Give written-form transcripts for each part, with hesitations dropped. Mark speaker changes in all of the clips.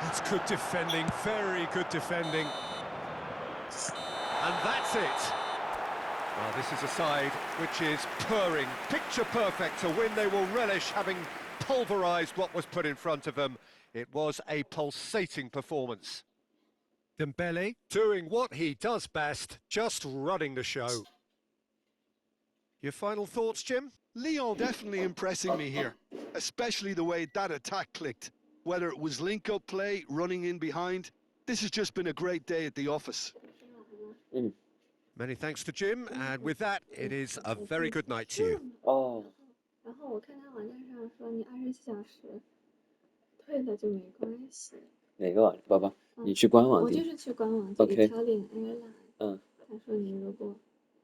Speaker 1: That's good defending, very good defending. And that's it. Well, this is a side which is purring, picture perfect, a win they will relish, having pulverised what was put in front of them. It was a pulsating performance. Dembele doing what he does best, just running the show. Your final thoughts, Jim?
Speaker 2: Lyon definitely impressing me here, especially the way that attack clicked. Whether it was link-up play, running in behind, this has just been a great day at the office.
Speaker 1: Many thanks to Jim, and with that, it is a very good night to you.
Speaker 3: 哦，
Speaker 4: 然后我看他网站上说你24小时退了就没关系。
Speaker 3: 哪个网？宝宝，你去官网订。
Speaker 4: 我就是去官网就
Speaker 3: OK
Speaker 4: Italian Airline。
Speaker 3: 嗯。
Speaker 4: 他说你如果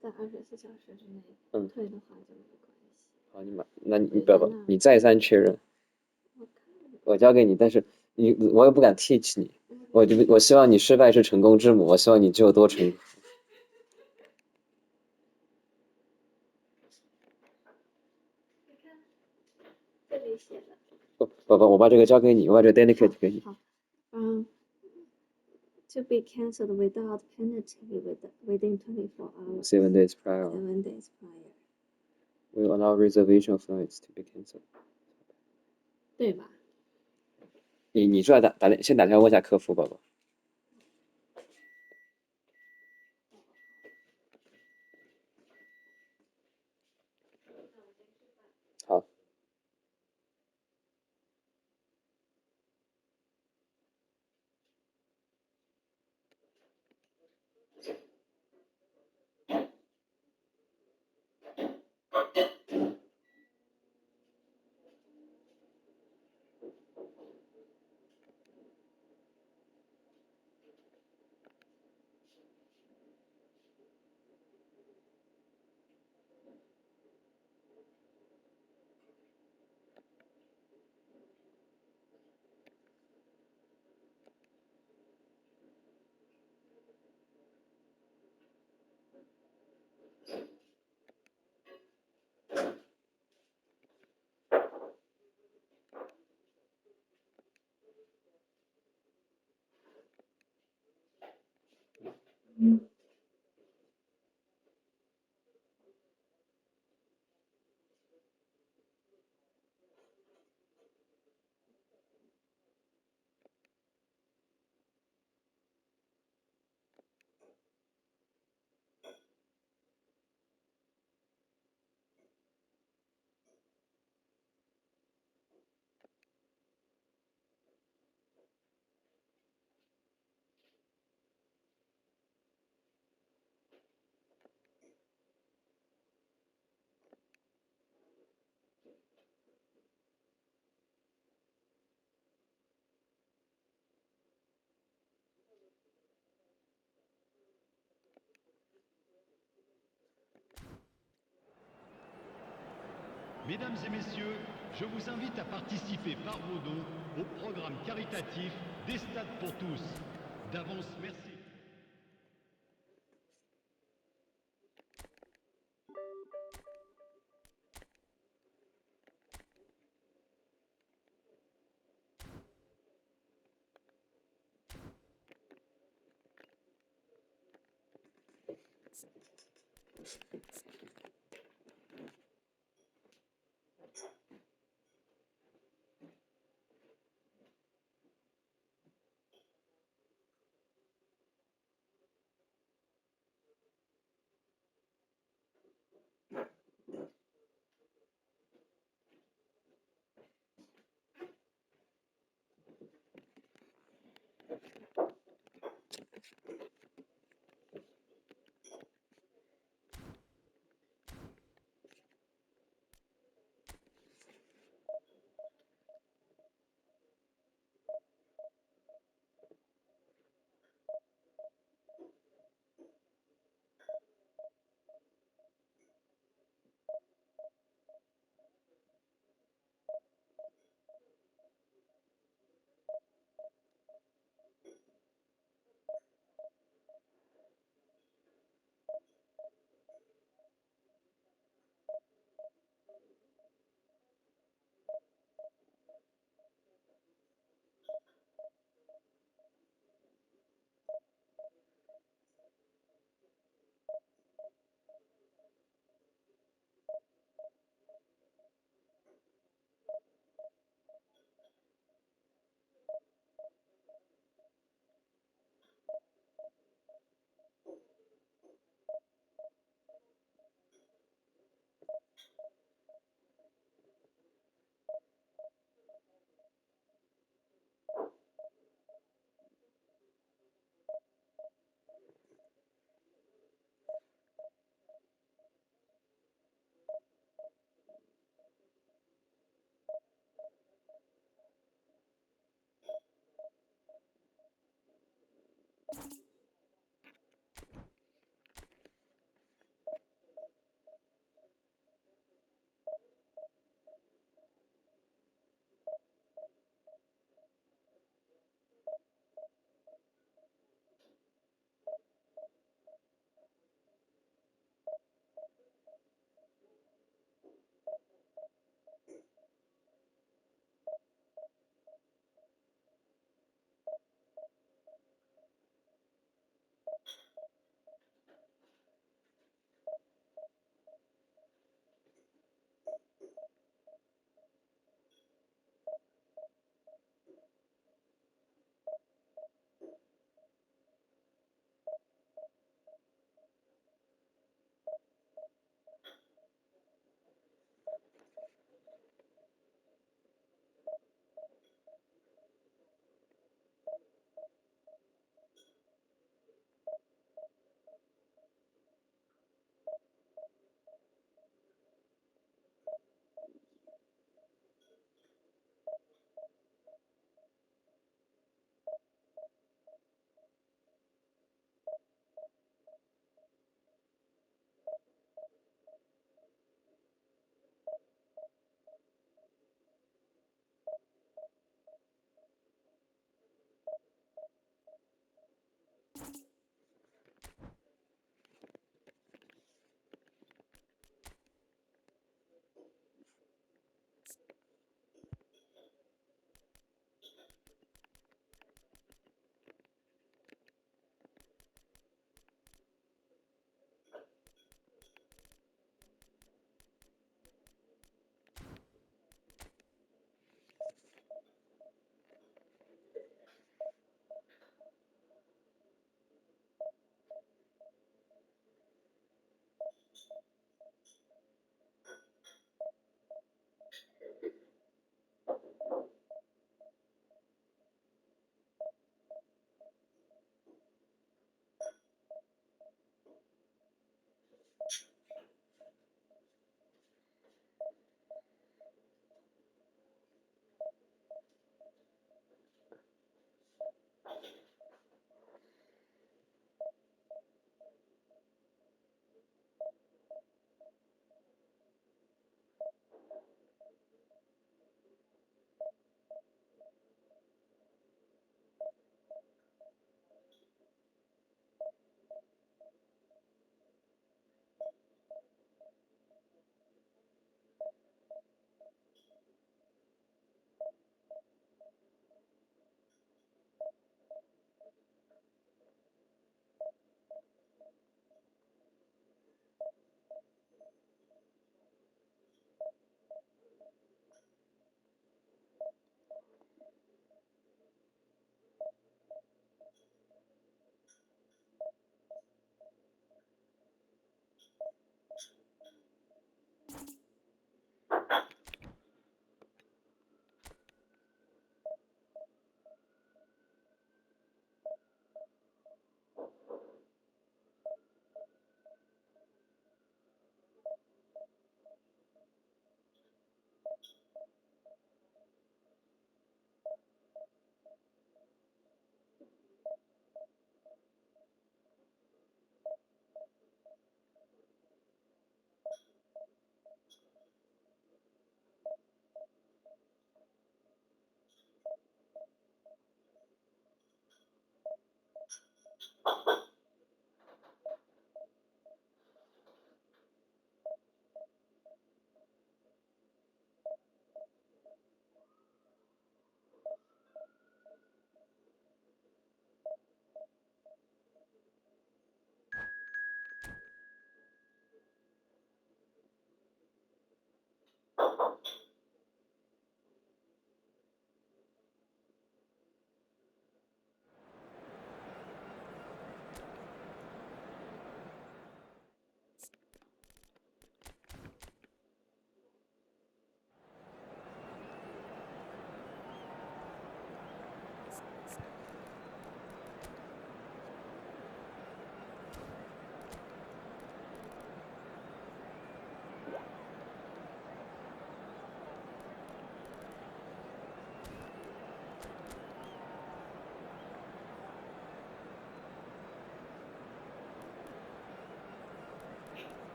Speaker 4: 在24小时之内退的话就没关系。
Speaker 3: 好，你买，那你宝宝，你再三确认。我交给你，但是我也不敢 teach 你。我希望你失败是成功之母，我希望你只有多成。
Speaker 4: 这里写的。
Speaker 3: 宝宝，我把这个交给你，我把这个 delegate 给你。
Speaker 4: 好，to be cancelled without penalty within 24 hours.
Speaker 3: 7 days prior.
Speaker 4: 7 days prior.
Speaker 3: We allow reservation of flights to be cancelled.
Speaker 4: 对吧？
Speaker 3: 你出来先打电话问一下客服，宝宝。好。
Speaker 5: Mesdames et messieurs, je vous invite à participer par vos dons au programme caritatif des Stades pour tous. D'avance, merci.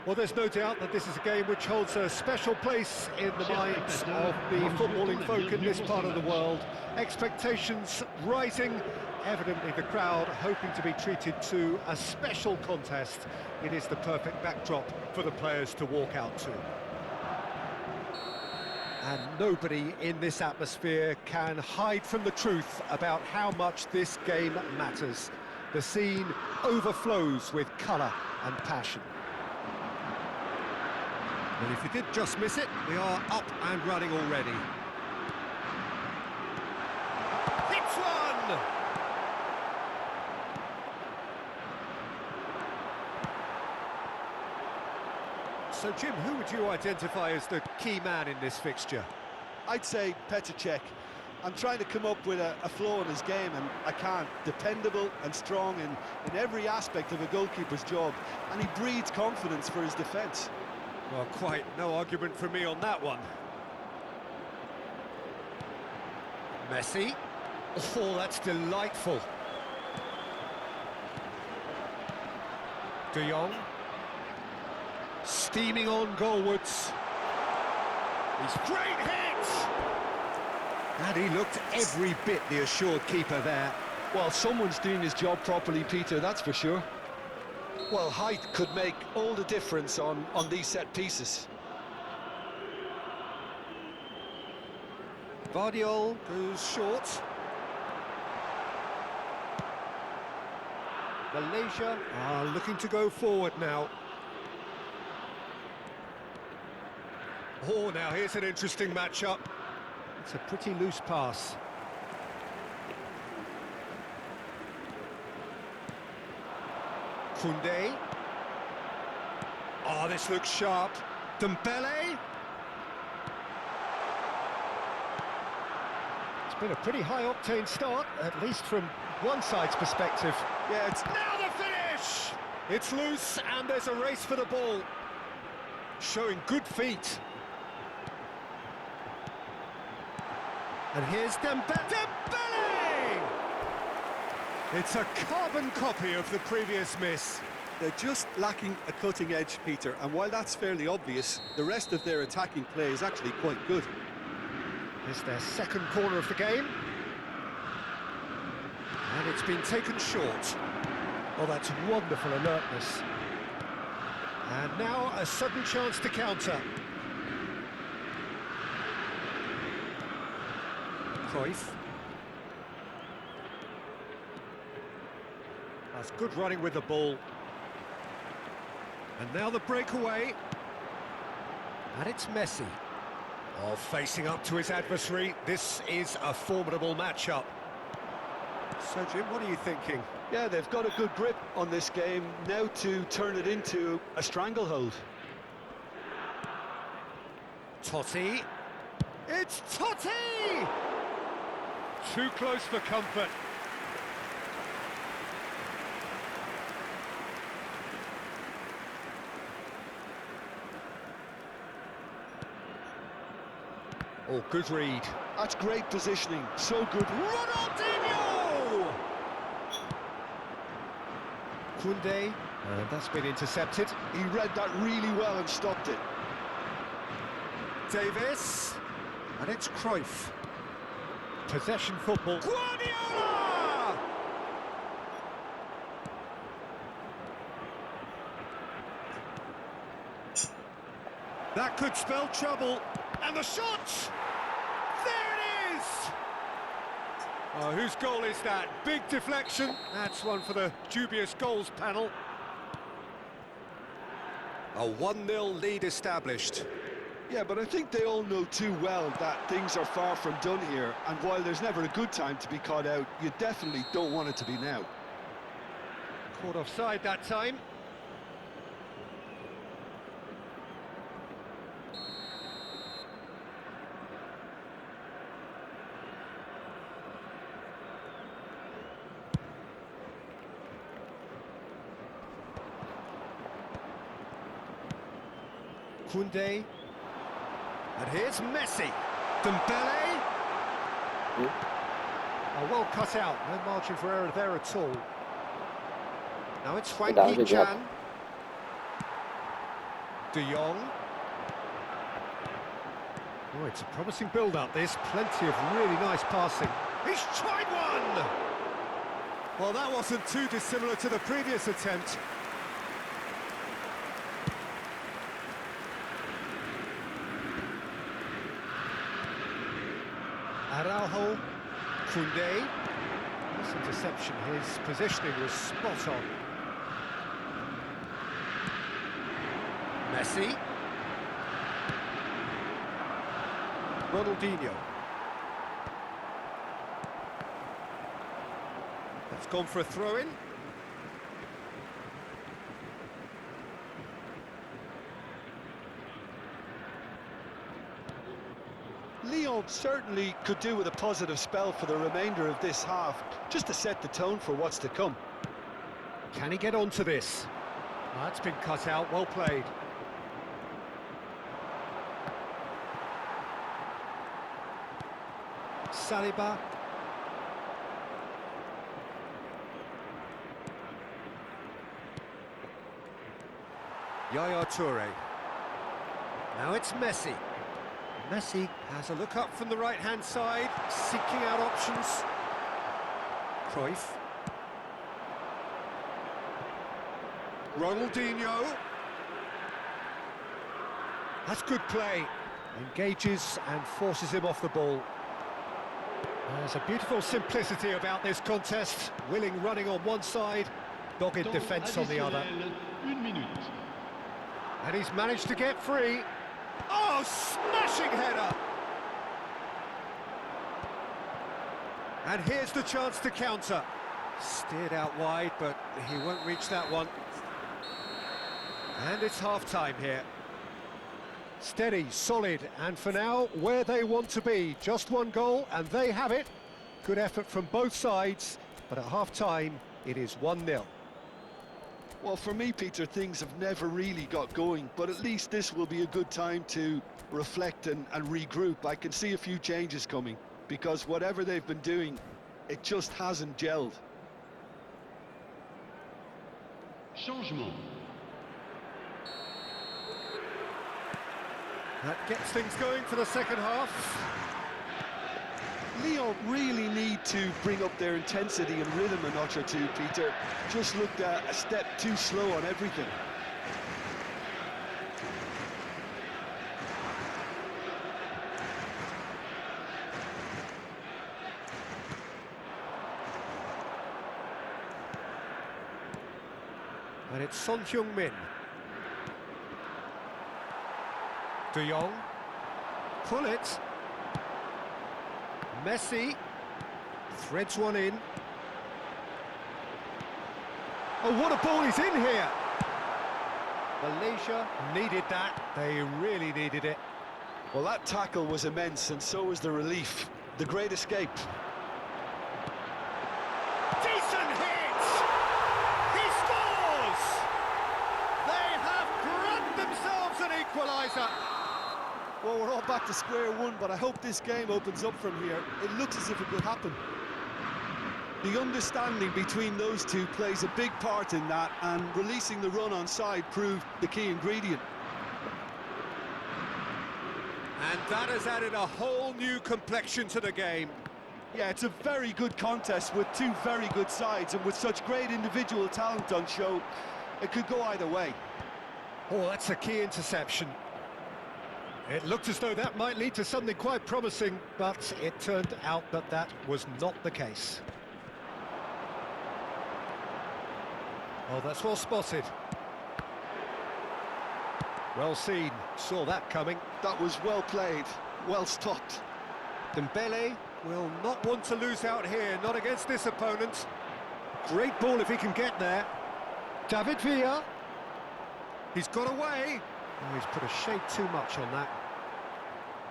Speaker 1: Well, there's no doubt that this is a game which holds a special place in the minds of the footballing folk in this part of the world. Expectations rising, evidently the crowd hoping to be treated to a special contest. It is the perfect backdrop for the players to walk out to. And nobody in this atmosphere can hide from the truth about how much this game matters. The scene overflows with colour and passion. And if you did just miss it, we are up and running already. Hits one! So, Jim, who would you identify as the key man in this fixture?
Speaker 2: I'd say Petr Cech. I'm trying to come up with a flaw in his game, and I can't. Dependable and strong in every aspect of a goalkeeper's job, and he breeds confidence for his defence.
Speaker 1: Well, quite no argument from me on that one. Messi. Oh, that's delightful. De Jong. Steaming on goalwards. He's great hit! And he looked every bit the assured keeper there.
Speaker 2: Well, someone's doing his job properly, Peter, that's for sure. Well, height could make all the difference on these set pieces.
Speaker 1: Vardiol goes short. Malaysia are looking to go forward now. Oh, now here's an interesting matchup. It's a pretty loose pass. Koundé. Oh, this looks sharp. Dembele. It's been a pretty high-octane start, at least from one side's perspective.
Speaker 2: Yeah, it's
Speaker 1: Now the finish! It's loose, and there's a race for the ball. Showing good feet. And here's Dembele! It's a carbon copy of the previous miss.
Speaker 2: They're just lacking a cutting edge, Peter, and while that's fairly obvious, the rest of their attacking play is actually quite good.
Speaker 1: It's their second corner of the game. And it's been taken short. Oh, that's wonderful alertness. And now a sudden chance to counter. Cruyff. That's good running with the ball. And now the breakaway. And it's Messi. Oh, facing up to his adversary. This is a formidable matchup. So, Jim, what are you thinking?
Speaker 2: Yeah, they've got a good grip on this game, now to turn it into a stranglehold.
Speaker 1: Totti. It's Totti! Too close for comfort. Oh, good read.
Speaker 2: That's great positioning, so good.
Speaker 1: Ronaldinho! Koundé, and that's been intercepted.
Speaker 2: He read that really well and stopped it.
Speaker 1: Davis, and it's Cruyff. Possession football. Guardiola! That could spell trouble. And the shot! There it is! Oh, whose goal is that? Big deflection. That's one for the dubious goals panel. A 1-0 lead established.
Speaker 2: Yeah, but I think they all know too well that things are far from done here, and while there's never a good time to be caught out, you definitely don't want it to be now.
Speaker 1: Caught offside that time. Koundé. And here's Messi. Dembele. Oh, well cut out. No margin for error there at all. Now it's Frankie
Speaker 3: Good job.
Speaker 1: Chan. De Jong. Oh, it's a promising build-up, this. Plenty of really nice passing. He's tried one! Well, that wasn't too dissimilar to the previous attempt. Araujo, Koundé. This interception, his positioning was spot on. Messi. Ronaldinho. That's gone for a throw-in.
Speaker 2: Lyon certainly could do with a positive spell for the remainder of this half, just to set the tone for what's to come.
Speaker 1: Can he get onto this? Oh, that's been cut out, well played. Saliba. Yaya Toure. Now it's Messi. Messi has a look up from the right-hand side, seeking out options. Cruyff. Ronaldinho. That's good play. Engages and forces him off the ball. There's a beautiful simplicity about this contest. Willing running on one side, dogged defence on the other.
Speaker 5: Une minute.
Speaker 1: And he's managed to get free. Oh, smashing header! And here's the chance to counter. Steered out wide, but he won't reach that one. And it's half-time here. Steady, solid, and for now, where they want to be. Just one goal, and they have it. Good effort from both sides, but at half-time, it is 1-0.
Speaker 2: Well, for me, Peter, things have never really got going, but at least this will be a good time to reflect and regroup. I can see a few changes coming, because whatever they've been doing, it just hasn't gelled.
Speaker 5: Changement.
Speaker 1: That gets things going for the second half.
Speaker 2: Lyon really need to bring up their intensity and rhythm a notch or two, Peter. Just looked a step too slow on everything.
Speaker 1: And it's Son Heung-min. De Jong. Pull it. Messi. Threads one in. Oh, what a ball he's in here! Malaysia needed that. They really needed it.
Speaker 2: Well, that tackle was immense, and so was the relief. The great escape.
Speaker 1: Decent hit! He scores! They have grabbed themselves an equaliser.
Speaker 2: Well, we're all back to square one, but I hope this game opens up from here. It looks as if it could happen. The understanding between those two plays a big part in that, and releasing the run on side proved the key ingredient.
Speaker 1: And that has added a whole new complexion to the game.
Speaker 2: Yeah, it's a very good contest with two very good sides, and with such great individual talent on show, it could go either way.
Speaker 1: Oh, that's a key interception. It looked as though that might lead to something quite promising, but it turned out that that was not the case. Oh, that's well spotted. Well seen, saw that coming.
Speaker 2: That was well played, well stopped.
Speaker 1: Dembele will not want to lose out here, not against this opponent. Great ball if he can get there. David Villa. He's got away. Oh, he's put a shade too much on that.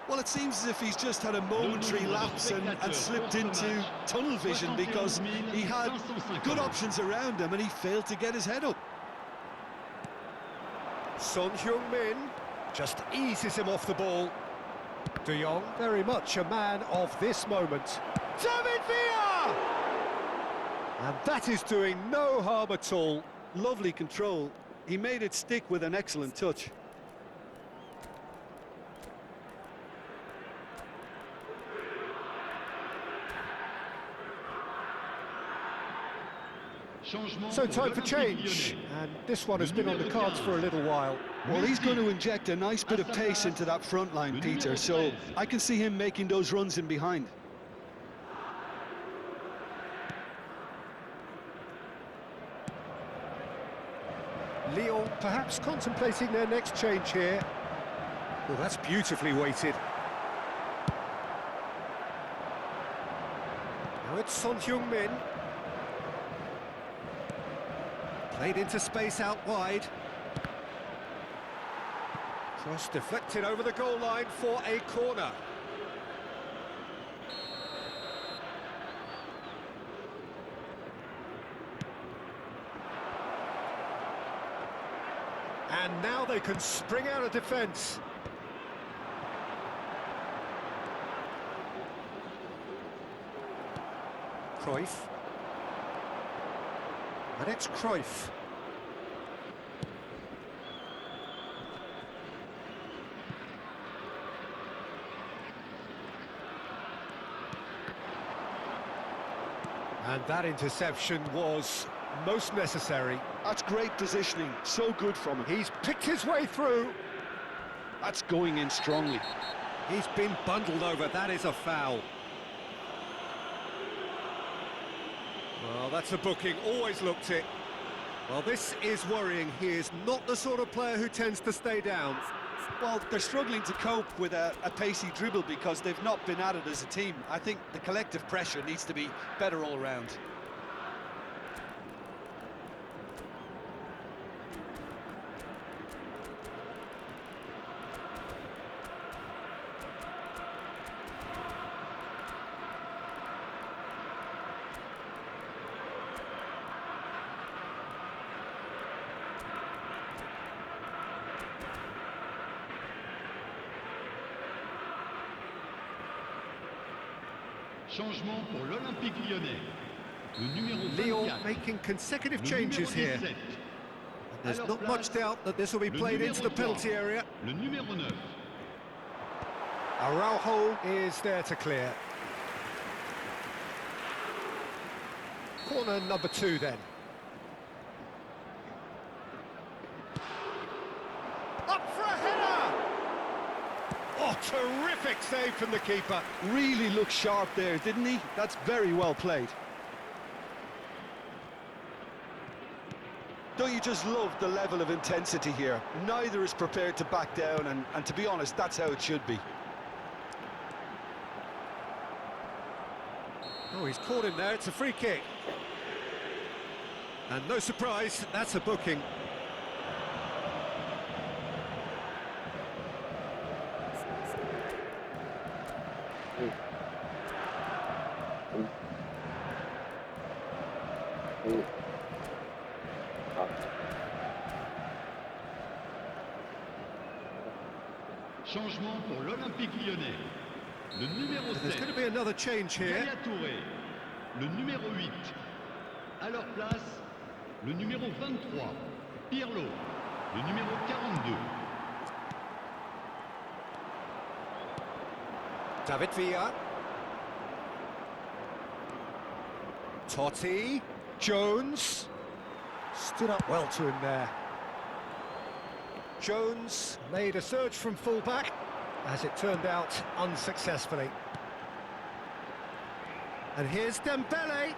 Speaker 2: Well, it seems as if he's just had a momentary lapse and slipped into tunnel vision, because he had good options around him and he failed to get his head up.
Speaker 1: Son Heung-min just eases him off the ball. De Jong, very much a man of this moment. David Villa! And that is doing no harm at all.
Speaker 2: Lovely control. He made it stick with an excellent touch.
Speaker 5: Changement
Speaker 1: So
Speaker 5: pour
Speaker 1: time for
Speaker 5: l'Olympique
Speaker 1: change,
Speaker 5: Lyonnais.
Speaker 1: and this one has been on the cards for a little while.
Speaker 2: Well, he's going to inject a nice bit of pace into that front line, Peter, so I can see him making those runs in behind.
Speaker 1: Lyon perhaps contemplating their next change here. Well, that's beautifully weighted. Now it's Son Heung-min. Played into space out wide. Cross deflected over the goal line for a corner. And now they can spring out of defence. Cruyff. And it's Cruyff. And that interception was most necessary.
Speaker 2: That's great positioning, so good from him.
Speaker 1: He's picked his way through.
Speaker 2: That's going in strongly.
Speaker 1: He's been bundled over, that is a foul. Well, that's a booking, always looked it. Well, this is worrying. He is not the sort of player who tends to stay down.
Speaker 2: Well, they're struggling to cope with a pacey dribble because they've not been at it as a team. I think the collective pressure needs to be better all round.
Speaker 5: Changement pour l'Olympique Lyonnais. Le numéro
Speaker 1: Lyon
Speaker 5: 24.
Speaker 1: making consecutive
Speaker 5: Le
Speaker 1: changes
Speaker 5: numéro
Speaker 1: here.
Speaker 5: 17.
Speaker 1: There's
Speaker 5: À leur
Speaker 1: not
Speaker 5: place,
Speaker 1: much doubt that this will be
Speaker 5: le
Speaker 1: played
Speaker 5: numéro
Speaker 1: into the
Speaker 5: 3,
Speaker 1: penalty area.
Speaker 5: Le numéro 9.
Speaker 1: Araujo is there to clear. Corner number 2 then. Up for a header! Oh, terrific save from the keeper.
Speaker 2: Really looked sharp there, didn't he? That's very well played. Don't you just love the level of intensity here? Neither is prepared to back down, and to be honest, that's how it should be.
Speaker 1: Oh, he's caught him there, it's a free kick. And no surprise, that's a booking.
Speaker 5: Changement pour l'Olympique Lyonnais. Le numéro
Speaker 1: There's
Speaker 5: 7.
Speaker 1: going to be another change here.
Speaker 5: Yaya Touré. Le numéro 8. À leur place, le numéro 23. Pirlo. Le numéro 42.
Speaker 1: David Villa. Totti. Jones. Stood up well to him there. Jones made a surge from fullback, as it turned out unsuccessfully. And here's Dembele.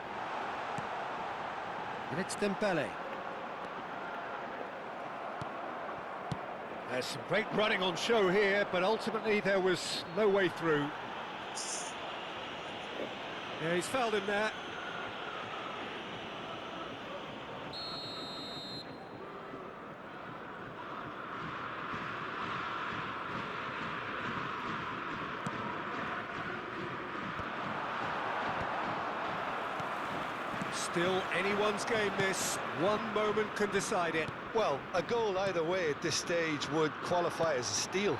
Speaker 1: And it's Dembele. There's some great running on show here, but ultimately there was no way through. Yeah, he's fouled him there. Still anyone's game this. One moment can decide it.
Speaker 2: Well, a goal either way at this stage would qualify as a steal.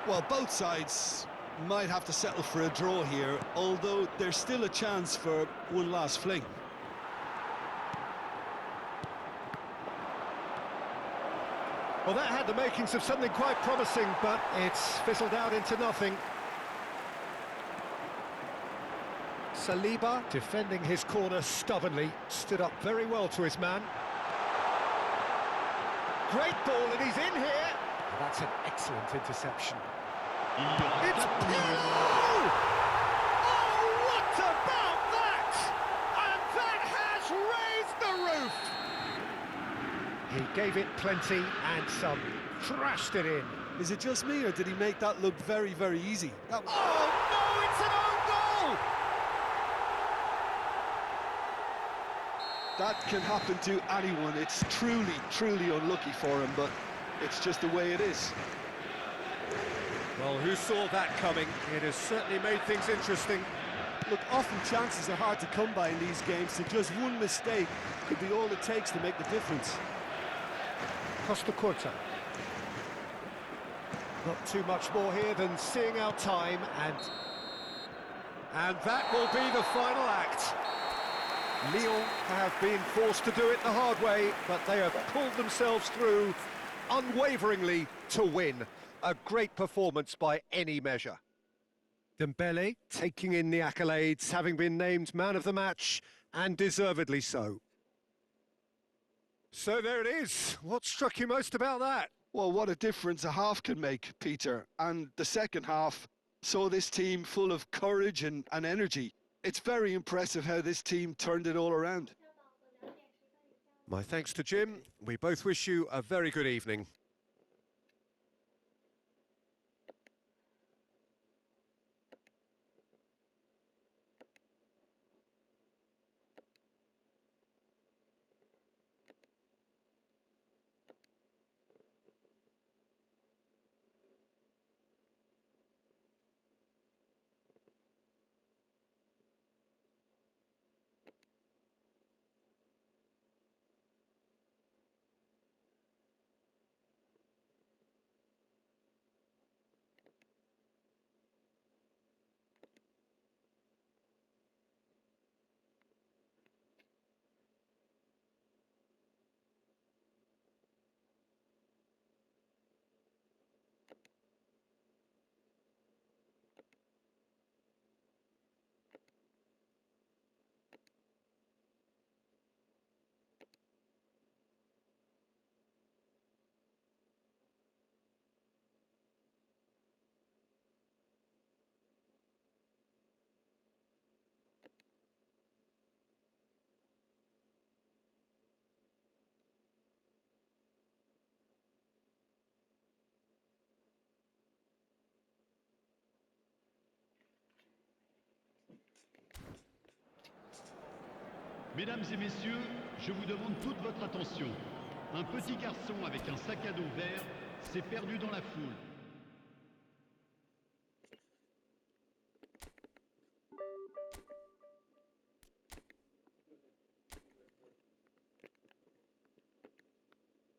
Speaker 2: Well, both sides might have to settle for a draw here, although there's still a chance for one last fling.
Speaker 1: Well, that had the makings of something quite promising, but it's fizzled out into nothing. Saliba defending his corner stubbornly, stood up very well to his man. Great ball, and he's in here. That's an excellent interception.
Speaker 5: Il y aura
Speaker 1: It's
Speaker 5: 4 minutes.
Speaker 1: Pirlo! Oh, what about that? And that has raised the roof! He gave it plenty and some, thrashed it in.
Speaker 2: Is it just me, or did he make that look very, very easy? That...
Speaker 1: Oh, no, it's an own goal!
Speaker 2: That can happen to anyone. It's truly, truly unlucky for him, but it's just the way it is.
Speaker 1: Well, who saw that coming? It has certainly made things interesting.
Speaker 2: Look, often chances are hard to come by in these games, so just one mistake could be all it takes to make the difference.
Speaker 1: Costa Curta. Not too much more here than seeing our time, and that will be the final act. Lyon have been forced to do it the hard way, but they have pulled themselves through unwaveringly to win. A great performance by any measure. Dembele taking in the accolades, having been named man of the match, and deservedly so. So there it is. What struck you most about that?
Speaker 2: Well, what a difference a half can make, Peter. And the second half saw this team full of courage and energy. It's very impressive how this team turned it all around.
Speaker 1: My thanks to Jim. We both wish you a very good evening.
Speaker 5: Mesdames et messieurs, je vous demande toute votre attention. Un petit garçon avec un sac à dos vert s'est perdu dans la foule.